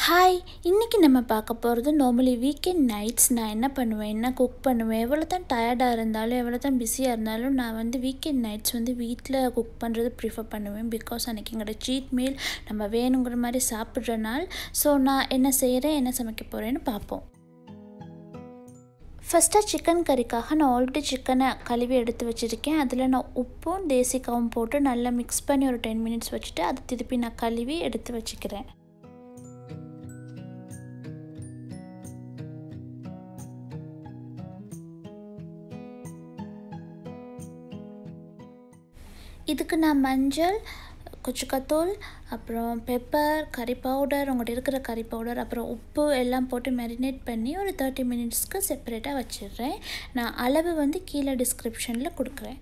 Hi, இன்றைக்கி நம்ம பார்க்க போகிறது நார்மலி வீக்கெண்ட் நைட்ஸ் நான் என்ன பண்ணுவேன், என்ன குக் பண்ணுவேன், எவ்வளோ தான் டயர்டாக இருந்தாலும் எவ்வளோ தான் பிஸியாக இருந்தாலும் நான் வந்து வீக்கெண்ட் நைட்ஸ் வந்து வீட்டில் குக் பண்ணுறது ப்ரிஃபர் பண்ணுவேன். பிகாஸ் அன்றைக்கி எங்களோட சீட் மீல் நம்ம வேணுங்கிற மாதிரி சாப்பிட்ற நாள். ஸோ நான் என்ன செய்கிறேன், என்ன சமைக்க போகிறேன்னு பார்ப்போம். ஃபஸ்ட்டாக சிக்கன் கறிக்காக நான் ஆல்ரெடி சிக்கனை கழுவி எடுத்து வச்சுருக்கேன். அதில் நான் உப்பும் தேசிக்காவும் போட்டு நல்லா மிக்ஸ் பண்ணி ஒரு 10 மினிட்ஸ் வச்சுட்டு அதை திருப்பி நான் கழுவி எடுத்து வச்சுக்கிறேன். இதுக்கு நான் மஞ்சள், கொச்சுக்கத்தூள், அப்புறம் பெப்பர், கறி பவுடர், உங்கள்கிட்ட இருக்கிற கறி பவுடர், அப்புறம் உப்பு எல்லாம் போட்டு மேரினேட் பண்ணி ஒரு 30 மினிட்ஸ்க்கு செப்பரேட்டாக வச்சிடுறேன். நான் அளவு வந்து கீழே டிஸ்கிரிப்ஷனில் கொடுக்குறேன்.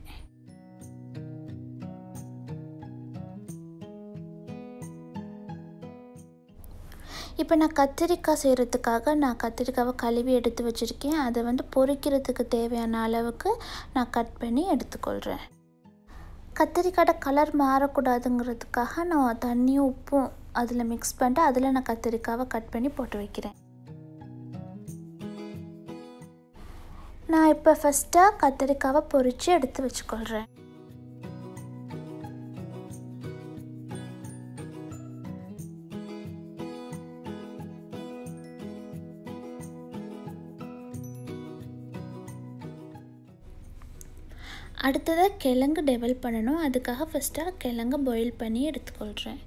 இப்போ நான் கத்திரிக்காய் செய்கிறதுக்காக நான் கத்திரிக்காவை கழுவி எடுத்து வச்சுருக்கேன். அதை வந்து பொரிக்கிறதுக்கு தேவையான அளவுக்கு நான் கட் பண்ணி எடுத்துக்கொள்கிறேன். கத்திரிக்காயோட கலர் மாறக்கூடாதுங்கிறதுக்காக நான் தண்ணியும் உப்பும் அதில் மிக்ஸ் பண்ணிட்டு அதில் நான் கத்திரிக்காவை கட் பண்ணி போட்டு வைக்கிறேன். நான் இப்போ ஃபஸ்ட்டாக கத்திரிக்காவை பொரித்து எடுத்து வச்சுக்கொள்கிறேன். அடுத்ததாக கிழங்கு டெவலப் பண்ணணும். அதுக்காக ஃபஸ்ட்டாக கிழங்கு பாயில் பண்ணி எடுத்துக்கொள்கிறேன்.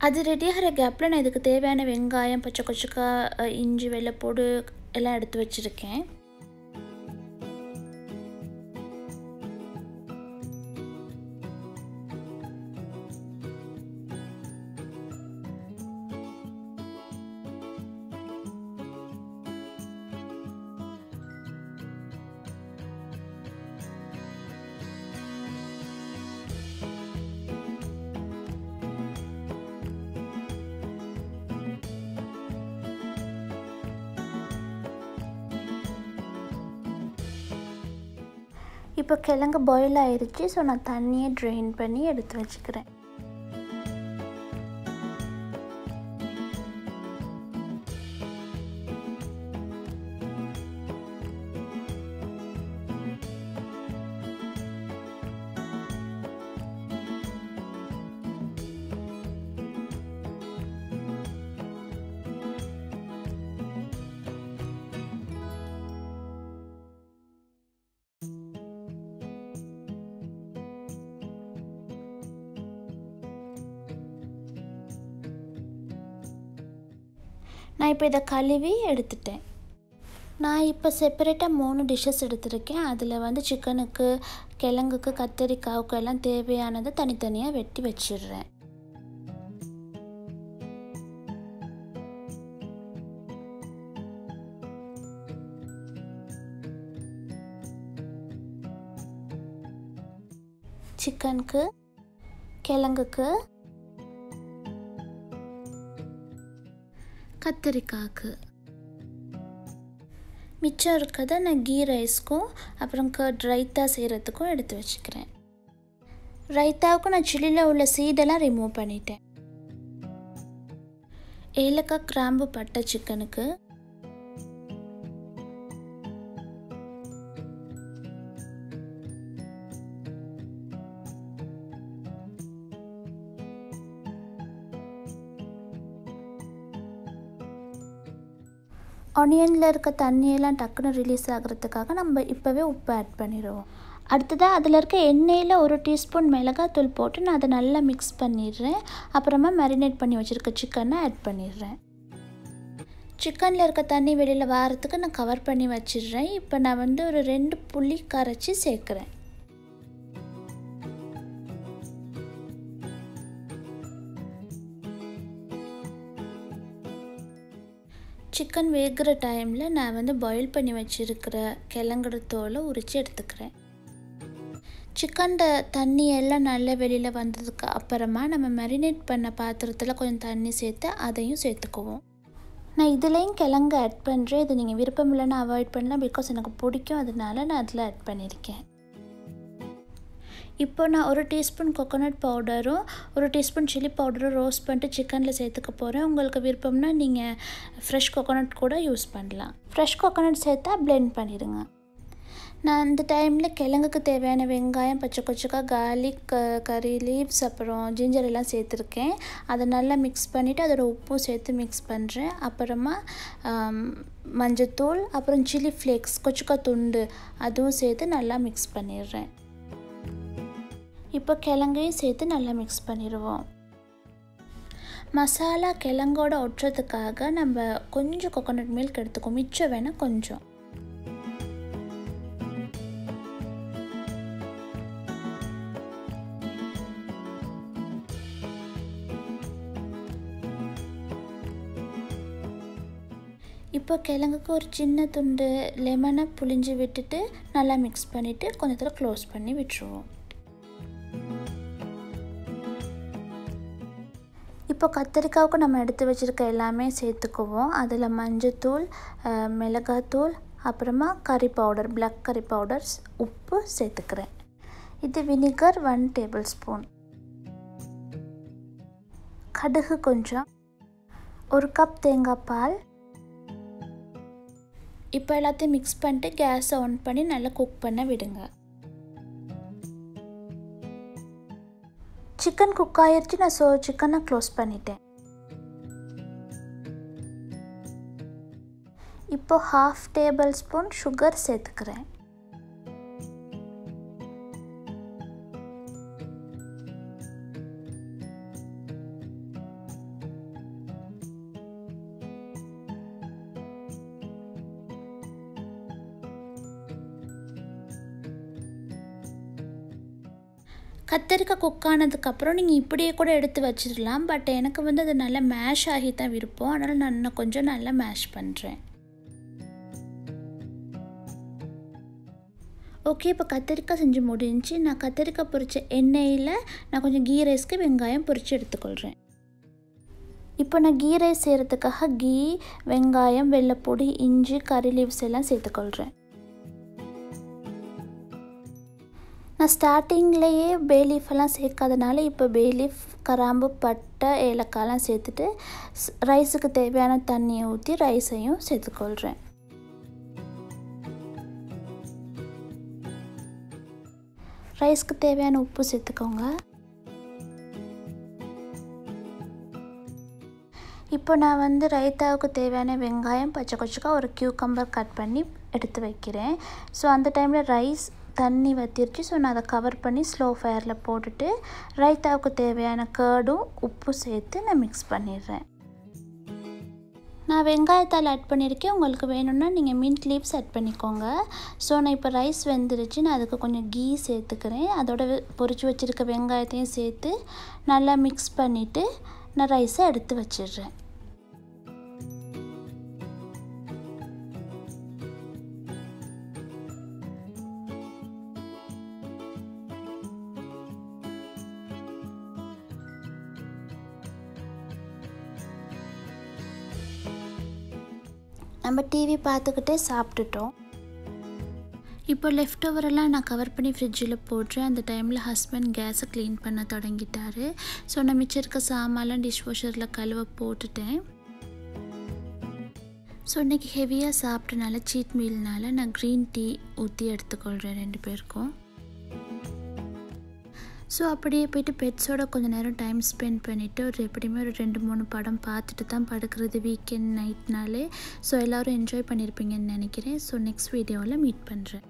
அது ரெடியாகிற கேப்பில் நான் இதுக்கு தேவையான வெங்காயம், பச்சை கொச்சுக்காய், இஞ்சி, வெள்ளைப்பூடு எல்லாம் எடுத்து வச்சுருக்கேன். இப்போ கிழங்கு பாயில் ஆயிடுச்சு. ஸோ நான் தண்ணியை ட்ரெயின் பண்ணி எடுத்து வச்சுக்கிறேன். நான் இப்போ இதை கழுவி எடுத்துட்டேன். நான் இப்போ செப்பரேட்டாக 3 டிஷ்ஷஸ் எடுத்துருக்கேன். அதில் வந்து சிக்கனுக்கு, கிழங்குக்கு, கத்திரிக்காவுக்கு எல்லாம் தேவையானதை தனித்தனியாக வெட்டி வச்சிடுறேன். சிக்கனுக்கு, கிழங்குக்கு, கத்திரிக்காய்க்கு மிச்சம் இருக்கிறத நான் கீ ரைஸ்க்கும் அப்புறம் ரைத்தா செய்கிறதுக்கும் எடுத்து வச்சுக்கிறேன். ரைத்தாவுக்கும் நான் சில்லியில் உள்ள சீடெல்லாம் ரிமூவ் பண்ணிட்டேன். ஏலக்காய், கிராம்பு, பட்டை சிக்கனுக்கு, ஆனியனில் இருக்க தண்ணியெல்லாம் டக்குன்னு ரிலீஸ் ஆகிறதுக்காக நம்ம இப்போவே உப்பு ஆட் பண்ணிடுவோம். அடுத்ததாக அதில் இருக்க எண்ணெயில் 1 டீஸ்பூன் மிளகாத்தூள் போட்டு நான் அதை நல்லா மிக்ஸ் பண்ணிடுறேன். அப்புறமா மேரினேட் பண்ணி வச்சுருக்க சிக்கனை ஆட் பண்ணிடுறேன். சிக்கனில் இருக்க தண்ணி வெளியில் வாரத்துக்கு நான் கவர் பண்ணி வச்சிடுறேன். இப்போ நான் வந்து ஒரு 2 புளி கரைச்சி சேர்க்குறேன். சிக்கன் வேகிற டைமில் நான் வந்து பாயில் பண்ணி வச்சுருக்கிற கிழங்கோட தோலை உரித்து எடுத்துக்கிறேன். சிக்கன் தண்ணி எல்லாம் நல்லா வெளியில் வந்ததுக்கு அப்புறமா நம்ம மேரினேட் பண்ண பாத்திரத்தில் கொஞ்சம் தண்ணி சேர்த்து அதையும் சேர்த்துக்குவோம். நான் இதுலேயும் கிழங்கு ஆட் பண்ணுறேன். இது நீங்கள் விருப்பம் இல்லைன்னா அவாய்ட் பண்ணலாம், பிகாஸ் எனக்கு பிடிக்கும், அதனால நான் அதில் ஆட் பண்ணியிருக்கேன். இப்போ நான் 1 டீஸ்பூன் கோகோனட் பவுடரும் 1 டீஸ்பூன் சில்லி பவுடரும் ரோஸ்ட் பண்ணிட்டு சிக்கனில் சேர்த்துக்க போகிறேன். உங்களுக்கு விருப்பம்னா நீங்கள் ஃப்ரெஷ் கோகோனட் கூட யூஸ் பண்ணலாம். ஃப்ரெஷ் கோகோனட் சேர்த்தா பிளெண்ட் பண்ணிடுங்க. நான் அந்த டைமில் கிழங்குக்கு தேவையான வெங்காயம், பச்சை கொச்சக்காய், கார்லிக், கறி லீவ்ஸ், அப்புறம் ஜிஞ்சர் எல்லாம் சேர்த்துருக்கேன். அதை நல்லா மிக்ஸ் பண்ணிவிட்டு அதோட உப்பும் சேர்த்து மிக்ஸ் பண்ணுறேன். அப்புறமா மஞ்சத்தூள், அப்புறம் சில்லி ஃப்ளேக்ஸ், கொச்சக்காய் துண்டு அதுவும் சேர்த்து நல்லா மிக்ஸ் பண்ணிடுறேன். இப்போ கிழங்கையும் சேர்த்து நல்லா மிக்ஸ் பண்ணிடுவோம். மசாலா கிழங்கோட ஒட்டுறதுக்காக நம்ம கொஞ்சம் கோகோனட் மில்க் எடுத்துக்குவோம், மிச்சம் வேணால் கொஞ்சம். இப்போ கிழங்குக்கு ஒரு சின்ன துண்டு லெமனை புளிஞ்சு விட்டுட்டு நல்லா மிக்ஸ் பண்ணிவிட்டு கொஞ்சத்தில் க்ளோஸ் பண்ணி விட்டுருவோம். இப்போ கத்திரிக்காவுக்கு நம்ம எடுத்து வச்சுருக்க எல்லாமே சேர்த்துக்குவோம். அதில் மஞ்சத்தூள், மிளகாத்தூள், அப்புறமா கறி பவுடர், பிளாக் கறி பவுடர்ஸ், உப்பு சேர்த்துக்கிறேன். இது வினிகர் 1 டேபிள் ஸ்பூன், கடுகு கொஞ்சம், 1 கப் தேங்காய் பால். இப்போ எல்லாத்தையும் மிக்ஸ் பண்ணிட்டு கேஸை ஆன் பண்ணி நல்லா குக் பண்ண விடுங்க. சிக்கன் குக் ஆகிடுச்சு. நான் சிக்கனை க்ளோஸ் பண்ணிட்டேன். இப்போ 1/2 டேபிள் ஸ்பூன் சுகர் சேர்த்துக்கிறேன். கத்திரிக்காய் குக் ஆனதுக்கப்புறம் நீங்கள் இப்படியே கூட எடுத்து வச்சிடலாம். பட் எனக்கு வந்து அது நல்லா மேஷ் ஆகி தான் விருப்பம், அதனால் நான் இன்னும் கொஞ்சம் நல்லா மேஷ் பண்ணுறேன். ஓகே, இப்போ கத்திரிக்காய் செஞ்சு முடிஞ்சு. நான் கத்திரிக்காய் பொரிச்ச எண்ணெயில் நான் கொஞ்சம் கீ ரைஸ்க்கு வெங்காயம் பொரித்து எடுத்துக்கொள்கிறேன். இப்போ நான் கீ ரைஸ் செய்கிறதுக்காக கீ, வெங்காயம், வெள்ளைப்பொடி, இஞ்சி, கறி லீவ்ஸ் எல்லாம் சேர்த்துக்கொள்கிறேன். நான் ஸ்டார்டிங்லேயே பே லீஃபெல்லாம் சேர்க்காதனால இப்போ பே லீஃப், கிராம்பு, பட்டை, ஏலக்காயெல்லாம் சேர்த்துட்டு ரைஸுக்கு தேவையான தண்ணியை ஊற்றி ரைஸையும் சேர்த்துக்கொள்கிறேன். ரைஸ்க்கு தேவையான உப்பு சேர்த்துக்கோங்க. இப்போ நான் வந்து ரைத்தாவுக்கு தேவையான வெங்காயம், பச்சை கொச்சக்காய், ஒரு கியூக்கம்பர் கட் பண்ணி எடுத்து வைக்கிறேன். ஸோ அந்த டைமில் ரைஸ் தண்ணி வற்றிருச்சு. ஸோ நான் அதை கவர் பண்ணி ஸ்லோ ஃபயரில் போட்டுட்டு ரைத்தாவுக்கு தேவையான கர்டும் உப்பு சேர்த்து நான் மிக்ஸ் பண்ணிடுறேன். நான் வெங்காயத்தால் ஆட் பண்ணியிருக்கேன். உங்களுக்கு வேணும்னா நீங்கள் மின்ட் லீவ்ஸ் ஆட் பண்ணிக்கோங்க. ஸோ நான் இப்போ ரைஸ் வெந்துருச்சு. நான் அதுக்கு கொஞ்சம் கீ சேர்த்துக்கிறேன். அதோட பொரிச்சு வச்சுருக்க வெங்காயத்தையும் சேர்த்து நல்லா மிக்ஸ் பண்ணிவிட்டு நான் ரைஸை எடுத்து வச்சிடுறேன். நம்ம டிவி பார்த்துக்கிட்டே சாப்பிட்டுட்டோம். இப்போ லெஃப்ட் ஓவரெல்லாம் நான் கவர் பண்ணி ஃப்ரிட்ஜில் போடுறேன். அந்த டைமில் ஹஸ்பண்ட் கேஸை க்ளீன் பண்ண தொடங்கிட்டார். ஸோ நான் மிச்சம் இருக்க சாமான்லாம் டிஷ் வாஷரில் கழுவ போட்டுட்டேன். ஸோ இன்றைக்கி ஹெவியாக சாப்பிட்டனால சீட் மீல்னால நான் க்ரீன் டீ ஊற்றி எடுத்துக்கொள்கிறேன் 2 பேருக்கும். ஸோ அப்படியே போய்ட்டு பெட்ஸோட கொஞ்சம் நேரம் டைம் ஸ்பெண்ட் பண்ணிவிட்டு எப்படியுமே ஒரு 2-3 படம் பார்த்துட்டு தான் படுக்கிறது வீக்கெண்ட் நைட்னாலே. ஸோ எல்லோரும் என்ஜாய் பண்ணியிருப்பீங்கன்னு நினைக்கிறேன். ஸோ நெக்ஸ்ட் வீடியோவில் மீட் பண்ணுறேன்.